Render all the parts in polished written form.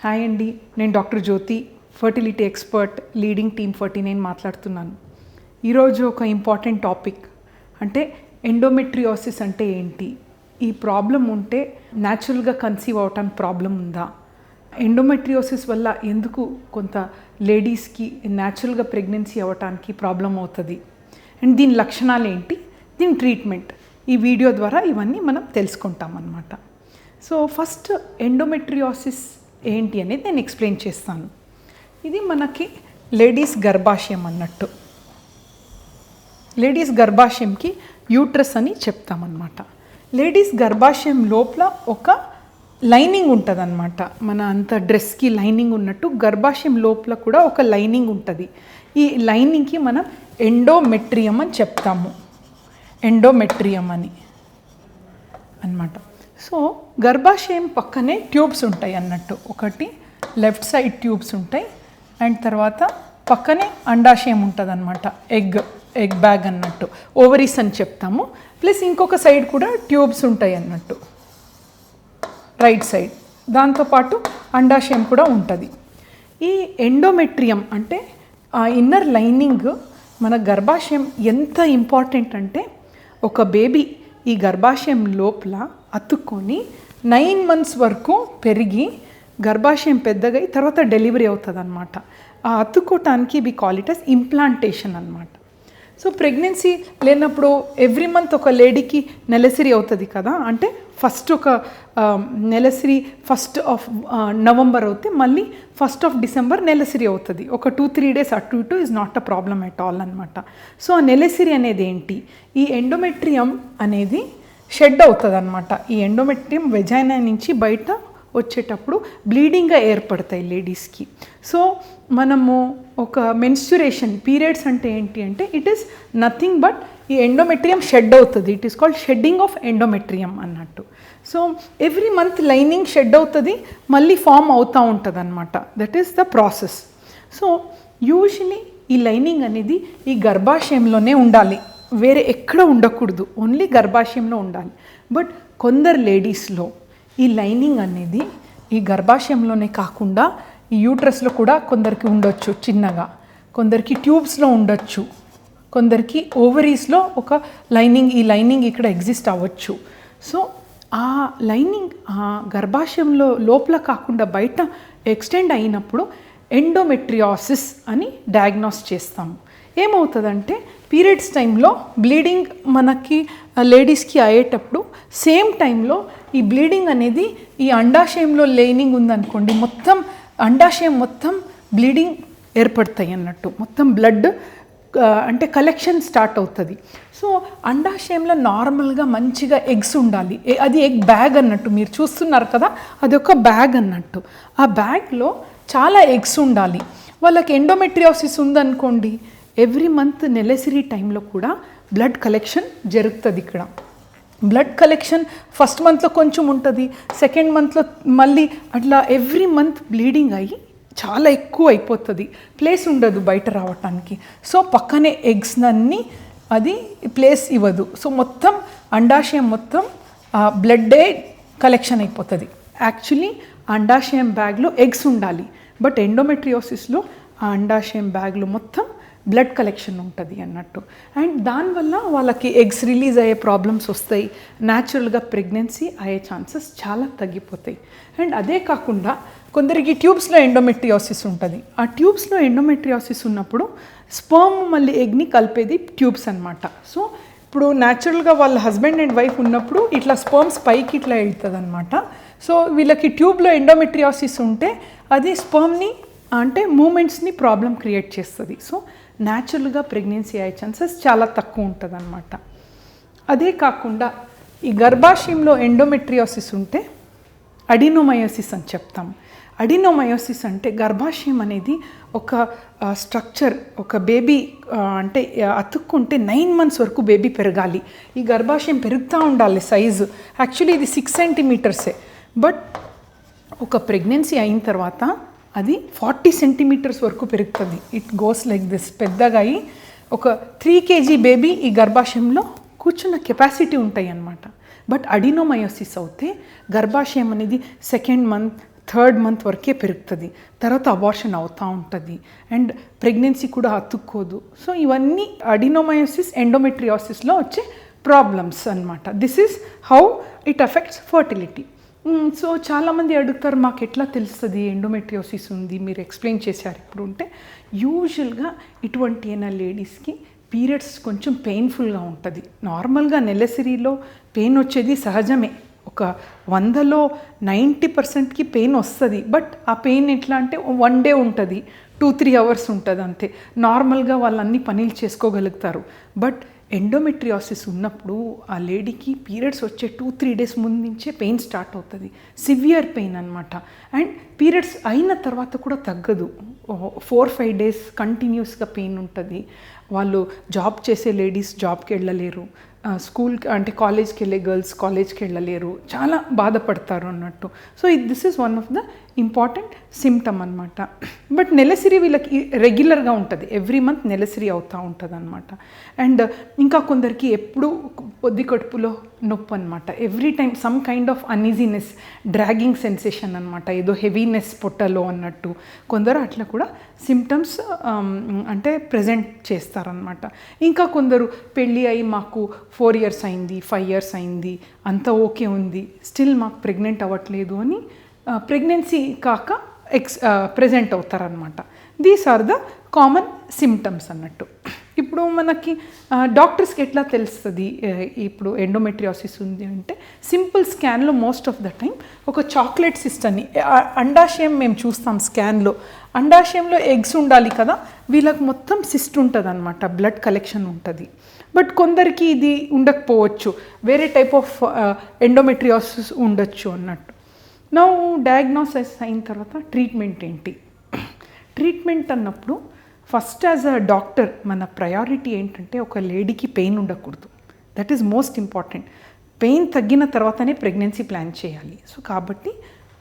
Hi అండి, నేను doctor జ్యోతి, fertility expert, leading team 49 మాట్లాడుతున్నాను. ఈరోజు ఒక ఇంపార్టెంట్ టాపిక్ అంటే ఎండోమెట్రియోసిస్ అంటే ఏంటి, ఈ ప్రాబ్లం ఉంటే న్యాచురల్గా కన్సీవ్ అవటానికి ప్రాబ్లం ఉందా, ఎండోమెట్రియోసిస్ వల్ల ఎందుకు కొంత లేడీస్కి న్యాచురల్గా ప్రెగ్నెన్సీ అవ్వటానికి ప్రాబ్లం అవుతుంది అండ్ దీని లక్షణాలు ఏంటి, దీని ట్రీట్మెంట్, ఈ వీడియో ద్వారా ఇవన్నీ మనం తెలుసుకుంటాం అన్నమాట. సో ఫస్ట్ ఎండోమెట్రియోసిస్ ఏంటి అనేది నేను ఎక్స్ప్లెయిన్ చేస్తాను. ఇది మనకి లేడీస్ గర్భాశయం అన్నట్టు. లేడీస్ గర్భాశయంకి యూట్రస్ అని చెప్తామన్నమాట. లేడీస్ గర్భాశయం లోపల ఒక లైనింగ్ ఉంటుంది అన్నమాట. మన అంత డ్రెస్కి లైనింగ్ ఉన్నట్టు గర్భాశయం లోపల కూడా ఒక లైనింగ్ ఉంటుంది. ఈ లైనింగ్కి మనం ఎండోమెట్రియం అని చెప్తాము, ఎండోమెట్రియం అని అన్నమాట. సో గర్భాశయం పక్కనే ట్యూబ్స్ ఉంటాయి అన్నట్టు. ఒకటి లెఫ్ట్ సైడ్ ట్యూబ్స్ ఉంటాయి అండ్ తర్వాత పక్కనే అండాశయం ఉంటుంది అన్నమాట, ఎగ్ బ్యాగ్ అన్నట్టు, ఓవరీస్ అని చెప్తాము. ప్లస్ ఇంకొక సైడ్ కూడా ట్యూబ్స్ ఉంటాయి అన్నట్టు, రైట్ సైడ్. దాంతోపాటు అండాశయం కూడా ఉంటుంది. ఈ ఎండోమెట్రియం అంటే ఆ ఇన్నర్ లైనింగ్ మన గర్భాశయం ఎంత ఇంపార్టెంట్ అంటే ఒక బేబీ ఈ గర్భాశయం లోపల అతుక్కొని 9 months వరకు పెరిగి గర్భాశయం పెద్దగా తర్వాత డెలివరీ అవుతుంది అన్నమాట. ఆ అతుక్కోవటానికి we call it as implantation అన్నమాట. సో ప్రెగ్నెన్సీ లేనప్పుడు ఎవ్రీ మంత్ ఒక లేడీకి నెలసరి అవుతుంది కదా, అంటే ఫస్ట్ ఒక నెలసరి 1st of November అవుతే మళ్ళీ 1st of December నెలసరి అవుతుంది. ఒక 2-3 days అటు ఇటు is not a problem at all అనమాట. సో ఆ నెలసరి అనేది ఏంటి, ఈ ఎండోమెట్రియం అనేది షెడ్ అవుతుంది అనమాట. ఈ ఎండోమెట్రియం వెజైనా నుంచి బయట వచ్చేటప్పుడు బ్లీడింగ్గా ఏర్పడతాయి లేడీస్కి. సో మనము ఒక మెన్స్చురేషన్ పీరియడ్స్ అంటే ఏంటి అంటే ఇట్ ఈస్ నథింగ్ బట్ ఈ ఎండోమెట్రియం షెడ్ అవుతుంది. It is called shedding of endometrium అన్నట్టు. So every month lining shed అవుతుంది, మళ్ళీ ఫామ్ అవుతూ ఉంటుంది అనమాట. That is the process. So usually ఈ లైనింగ్ అనేది ఈ గర్భాశయంలోనే ఉండాలి, వేరే ఎక్కడ ఉండకూడదు, ఓన్లీ గర్భాశయంలో ఉండాలి. బట్ కొందరు లేడీస్లో ఈ లైనింగ్ అనేది ఈ గర్భాశయంలోనే కాకుండా ఈ యూట్రస్లో కూడా కొందరికి ఉండొచ్చు చిన్నగా, కొందరికి ట్యూబ్స్లో ఉండొచ్చు, కొందరికి ఓవరీస్లో ఒక లైనింగ్, ఈ లైనింగ్ ఇక్కడ ఎగ్జిస్ట్ అవ్వచ్చు. సో ఆ లైనింగ్ ఆ గర్భాశయంలో లోపల కాకుండా బయట ఎక్స్టెండ్ అయినప్పుడు ఎండోమెట్రియోసిస్ అని డయాగ్నోస్ చేస్తాము. ఏమవుతుందంటే పీరియడ్స్ టైంలో బ్లీడింగ్ మనకి లేడీస్కి అయ్యేటప్పుడు సేమ్ టైంలో ఈ బ్లీడింగ్ అనేది ఈ అండాశయంలో లైనింగ్ ఉందనుకోండి, మొత్తం అండాశయం మొత్తం బ్లీడింగ్ ఏర్పడతాయి అన్నట్టు, మొత్తం బ్లడ్ అంటే కలెక్షన్ స్టార్ట్ అవుతుంది. సో అండాశయంలో నార్మల్గా మంచిగా ఎగ్స్ ఉండాలి, అది ఎగ్ బ్యాగ్ అన్నట్టు మీరు చూస్తున్నారు కదా, అది ఒక బ్యాగ్ అన్నట్టు. ఆ బ్యాగ్లో చాలా ఎగ్స్ ఉండాలి. వాళ్ళకి ఎండోమెట్రియోసిస్ ఉందనుకోండి, ఎవ్రీ మంత్ నెలసరి టైంలో కూడా బ్లడ్ కలెక్షన్ జరుగుతుంది. ఇక్కడ బ్లడ్ కలెక్షన్ ఫస్ట్ మంత్లో కొంచెం ఉంటుంది, సెకండ్ మంత్లో మళ్ళీ అట్లా ఎవ్రీ మంత్ బ్లీడింగ్ అయ్యి చాలా ఎక్కువ అయిపోతుంది, ప్లేస్ ఉండదు బయట రావటానికి. సో పక్కనే ఎగ్స్ అన్నీ అది ప్లేస్ ఇవ్వదు. సో మొత్తం అండాశయం మొత్తం బ్లడ్డే కలెక్షన్ అయిపోతుంది. యాక్చువల్లీ అండాశయం బ్యాగ్లో ఎగ్స్ ఉండాలి, బట్ ఎండోమెట్రియోసిస్లో ఆ అండాశయం బ్యాగ్లో మొత్తం బ్లడ్ కలెక్షన్ ఉంటుంది అన్నట్టు. అండ్ దానివల్ల వాళ్ళకి ఎగ్స్ రిలీజ్ అయ్యే ప్రాబ్లమ్స్ వస్తాయి, న్యాచురల్గా ప్రెగ్నెన్సీ అయ్యే ఛాన్సెస్ చాలా తగ్గిపోతాయి. అండ్ అదే కాకుండా కొందరికి ట్యూబ్స్లో ఎండోమెట్రియోసిస్ ఉంటుంది. ఆ ట్యూబ్స్లో ఎండోమెట్రియోసిస్ ఉన్నప్పుడు స్పర్మ్ మళ్ళీ ఎగ్ని కలిపేది ట్యూబ్స్ అన్నమాట. సో ఇప్పుడు న్యాచురల్గా వాళ్ళ హస్బెండ్ అండ్ వైఫ్ ఉన్నప్పుడు ఇట్లా స్పర్మ్స్ పైకి ఇట్లా వెళ్తుంది అనమాట. సో వీళ్ళకి ట్యూబ్లో ఎండోమెట్రియోసిస్ ఉంటే అది స్పర్మ్ని అంటే మూమెంట్స్ని ప్రాబ్లం క్రియేట్ చేస్తుంది. సో న్యాచురల్గా ప్రెగ్నెన్సీ అయ్యే ఛాన్సెస్ చాలా తక్కువ ఉంటుంది అన్నమాట. అదే కాకుండా ఈ గర్భాశయంలో ఎండోమెట్రియోసిస్ ఉంటే అడినోమయోసిస్ అని చెప్తాం. అడినోమయోసిస్ అంటే గర్భాశయం అనేది ఒక స్ట్రక్చర్, ఒక బేబీ అంటే అతుక్కుంటే 9 months వరకు బేబీ పెరగాలి, ఈ గర్భాశయం పెరుగుతూ ఉండాలి సైజు. యాక్చువల్లీ ఇది 6 centimeters, బట్ ఒక ప్రెగ్నెన్సీ అయిన తర్వాత అది 40 centimeters వరకు పెరుగుతుంది. ఇట్ గోస్ లైక్ దిస్, పెద్దగా అయ్యి ఒక 3 kg బేబీ ఈ గర్భాశయంలో కూర్చున్న కెపాసిటీ ఉంటాయి అన్నమాట. బట్ అడినోమయోసిస్ అవుతే గర్భాశయం అనేది 2nd month థర్డ్ మంత్ వరకే పెరుగుతుంది, తర్వాత అబార్షన్ అవుతూ ఉంటుంది అండ్ ప్రెగ్నెన్సీ కూడా అతుక్కోదు. సో ఇవన్నీ అడినోమయోసిస్ ఎండోమెట్రియోసిస్లో వచ్చే ప్రాబ్లమ్స్ అనమాట. This is how it affects fertility. So చాలామంది అడుగుతారు, మాకు ఎట్లా తెలుస్తుంది ఎండోమెట్రియోసిస్ ఉంది, మీరు ఎక్స్ప్లెయిన్ చేశారు ఇప్పుడు. ఉంటే యూజువల్గా ఇటువంటి అయిన లేడీస్కి పీరియడ్స్ కొంచెం పెయిన్ఫుల్గా ఉంటుంది. నార్మల్గా నెలసరిలో పెయిన్ వచ్చేది సహజమే, ఒక 100లో 90%కి పెయిన్ వస్తుంది. బట్ ఆ పెయిన్ ఎట్లా అంటే 1 డే ఉంటుంది, 2-3 అవర్స్ ఉంటుంది అంతే. నార్మల్గా వాళ్ళు అన్ని పనులు చేసుకోగలుగుతారు. బట్ ఎండోమెట్రియోసిస్ ఉన్నప్పుడు ఆ లేడీకి పీరియడ్స్ వచ్చే 2-3 డేస్ ముందు నుంచే పెయిన్ స్టార్ట్ అవుతుంది, సివియర్ పెయిన్ అనమాట. అండ్ పీరియడ్స్ అయిన తర్వాత కూడా తగ్గదు, 4-5 డేస్ కంటిన్యూస్గా పెయిన్ ఉంటుంది. వాళ్ళు జాబ్ చేసే లేడీస్ జాబ్కి వెళ్ళలేరు, స్కూల్కి అంటే కాలేజ్కి వెళ్ళే గర్ల్స్ కాలేజ్కి వెళ్ళలేరు, చాలా బాధపడతారు అన్నట్టు. So this is one of the important symptom అనమాట. బట్ నెలసిరి వీళ్ళకి రెగ్యులర్గా ఉంటుంది, ఎవ్రీ మంత్ నెలసిరి అవుతూ ఉంటుంది అనమాట. అండ్ ఇంకా కొందరికి ఎప్పుడు పొద్దు కడుపులో నొప్పి అనమాట, every time some kind of uneasiness, dragging sensation అనమాట, ఏదో హెవీనెస్ పొట్టలో అన్నట్టు. కొందరు అట్లా కూడా సిమ్టమ్స్ అంటే ప్రజెంట్ చేస్తారనమాట. ఇంకా కొందరు పెళ్ళి అయి మాకు 4 years అయింది, 5 years అయింది, అంతా ఓకే ఉంది, స్టిల్ మాకు ప్రెగ్నెంట్ అవ్వట్లేదు అని ప్రెగ్నెన్సీ కాక ప్రెజెంట్ అవుతారనమాట. These are the common symptoms అన్నట్టు. ఇప్పుడు మనకి డాక్టర్స్కి ఎట్లా తెలుస్తుంది ఇప్పుడు ఎండోమెట్రియోసిస్ ఉంది అంటే, సింపుల్ స్కాన్లో మోస్ట్ ఆఫ్ ద టైం ఒక చాక్లెట్ సిస్ట్ అని, అండాశయం మేము చూస్తాం స్కాన్లో, అండాశయంలో ఎగ్స్ ఉండాలి కదా, వీళ్ళకి మొత్తం సిస్ట్ ఉంటుంది అనమాట, బ్లడ్ కలెక్షన్ ఉంటుంది. బట్ కొందరికి ఇది ఉండకపోవచ్చు, వేరే టైప్ ఆఫ్ ఎండోమెట్రియోసిస్ ఉండొచ్చు అన్నట్టు. నా డయాగ్నోసిస్ అయిన తర్వాత ట్రీట్మెంట్ ఏంటి? ట్రీట్మెంట్ అన్నప్పుడు ఫస్ట్ యాజ్ అ డాక్టర్ మన ప్రయారిటీ ఏంటంటే, ఒక లేడీకి పెయిన్ ఉండకూడదు, that is most important. Pain తగ్గిన తర్వాతనే ప్రెగ్నెన్సీ ప్లాన్ చేయాలి. సో కాబట్టి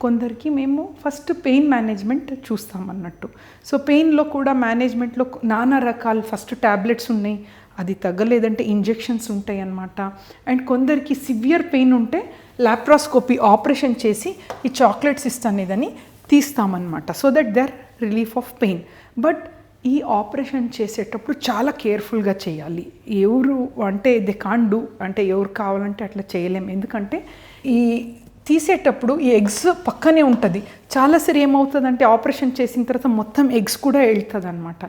కొందరికి మేము ఫస్ట్ పెయిన్ మేనేజ్మెంట్ చూస్తామన్నట్టు. సో పెయిన్లో కూడా మేనేజ్మెంట్లో నానా రకాలు, ఫస్ట్ ట్యాబ్లెట్స్ ఉన్నాయి, అది తగ్గలేదంటే ఇంజెక్షన్స్ ఉంటాయి అన్నమాట. అండ్ కొందరికి సివియర్ పెయిన్ ఉంటే లాప్రాస్కోపీ ఆపరేషన్ చేసి ఈ చాక్లెట్ సిస్ట్ అనేదని తీస్తామన్నమాట, so that they are relief of pain. But ఈ ఆపరేషన్ చేసేటప్పుడు చాలా కేర్ఫుల్గా చేయాలి. ఎవరు అంటే దే కాంట్ డూ, అంటే ఎవరు కావాలంటే అట్లా చేయలేము. ఎందుకంటే ఈ తీసేటప్పుడు ఈ ఎగ్స్ పక్కనే ఉంటుంది. చాలాసారి ఏమవుతుందంటే ఆపరేషన్ చేసిన తర్వాత మొత్తం ఎగ్స్ కూడా వెళ్తుంది అనమాట.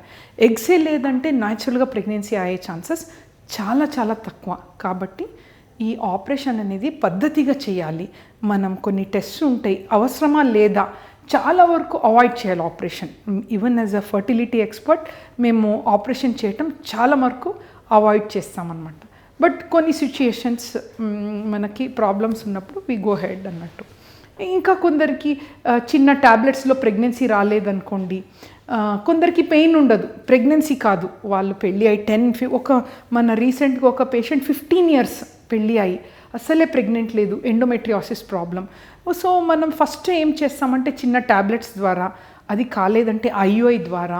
ఎగ్సే లేదంటే న్యాచురల్గా ప్రెగ్నెన్సీ అయ్యే ఛాన్సెస్ చాలా చాలా తక్కువ. కాబట్టి ఈ ఆపరేషన్ అనేది పద్ధతిగా చేయాలి. మనం కొన్ని టెస్ట్స్ ఉంటాయి, అవసరమా లేదా చాలా వరకు అవాయిడ్ చేయాలి operation. Even as a fertility expert మేము ఆపరేషన్ చేయటం చాలా వరకు అవాయిడ్ చేస్తామన్నమాట. బట్ కొన్ని సిచ్యుయేషన్స్ మనకి ప్రాబ్లమ్స్ ఉన్నప్పుడు వి గో హెడ్ అన్నట్టు. ఇంకా కొందరికి చిన్న ట్యాబ్లెట్స్లో ప్రెగ్నెన్సీ రాలేదనుకోండి, కొందరికి పెయిన్ ఉండదు, ప్రెగ్నెన్సీ కాదు, వాళ్ళు పెళ్ళి అయ్యి మన రీసెంట్గా ఒక పేషెంట్ 15 years పెళ్ళి అయ్యి అసలే ప్రెగ్నెంట్ లేదు, ఎండోమెట్రియోసిస్ ప్రాబ్లం. సో మనం ఫస్ట్ ఏం చేస్తామంటే చిన్న ట్యాబ్లెట్స్ ద్వారా, అది కాలేదంటే ఐయుఐ ద్వారా,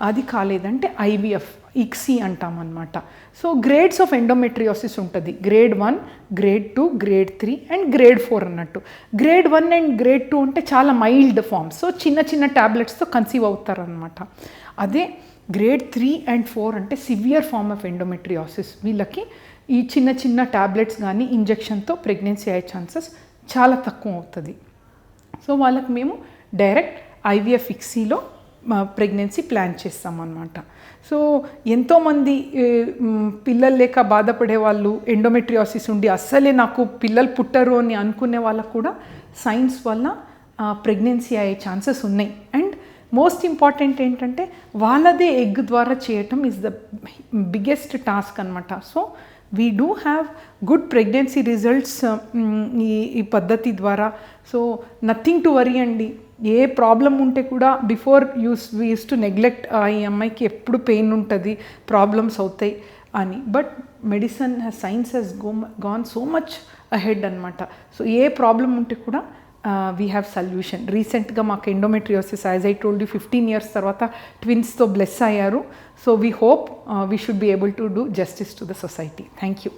అది కాలేదంటే ఐవీఎఫ్ ఇక్సీ అంటామన్నమాట. సో గ్రేడ్స్ ఆఫ్ ఎండోమెట్రియోసిస్ ఉంటుంది, grade 1, grade 2, grade 3 and grade 4 అన్నట్టు. గ్రేడ్ 1 అండ్ గ్రేడ్ 2 అంటే చాలా మైల్డ్ ఫామ్, సో చిన్న చిన్న ట్యాబ్లెట్స్తో కన్సీవ్ అవుతారనమాట. అదే గ్రేడ్ 3 అండ్ 4 అంటే సివియర్ ఫామ్ ఆఫ్ ఎండోమెట్రియోసిస్. వీళ్ళకి ఈ చిన్న చిన్న ట్యాబ్లెట్స్ కానీ ఇంజెక్షన్తో ప్రెగ్నెన్సీ అయ్యే ఛాన్సెస్ చాలా తక్కువ అవుతుంది. సో వాళ్ళకి మేము డైరెక్ట్ ఐవీఎఫ్ ఇక్సీలో ప్రెగ్నెన్సీ ప్లాన్ చేస్తామన్నమాట. సో ఎంతోమంది పిల్లలు లేక బాధపడే వాళ్ళు, ఎండోమెట్రియోసిస్ ఉండి అస్సలే నాకు పిల్లలు పుట్టరు అని అనుకునే వాళ్ళకు కూడా సైన్స్ వల్ల ప్రెగ్నెన్సీ అయ్యే ఛాన్సెస్ ఉన్నాయి. అండ్ మోస్ట్ ఇంపార్టెంట్ ఏంటంటే వాళ్ళదే ఎగ్ ద్వారా చేయటం ఈజ్ ద బిగ్గెస్ట్ టాస్క్ అనమాట. So we do have good pregnancy results ఈ పద్ధతి ద్వారా. సో నథింగ్ టు వరీ అండి. ఏ ప్రాబ్లం ఉంటే కూడా before we use to neglect, ఈ అమ్మాయికి ఎప్పుడు పెయిన్ ఉంటుంది, ప్రాబ్లమ్స్ అవుతాయి అని. But medicine science has gone so much ahead అనమాట. సో ఏ ప్రాబ్లం ఉంటే కూడా వీ హ్యావ్ సొల్యూషన్. రీసెంట్గా మాకు endometriosis as I told you 15 years తర్వాత ట్విన్స్తో బ్లెస్ అయ్యారు. So we hope we should be able to do justice to the society. Thank you.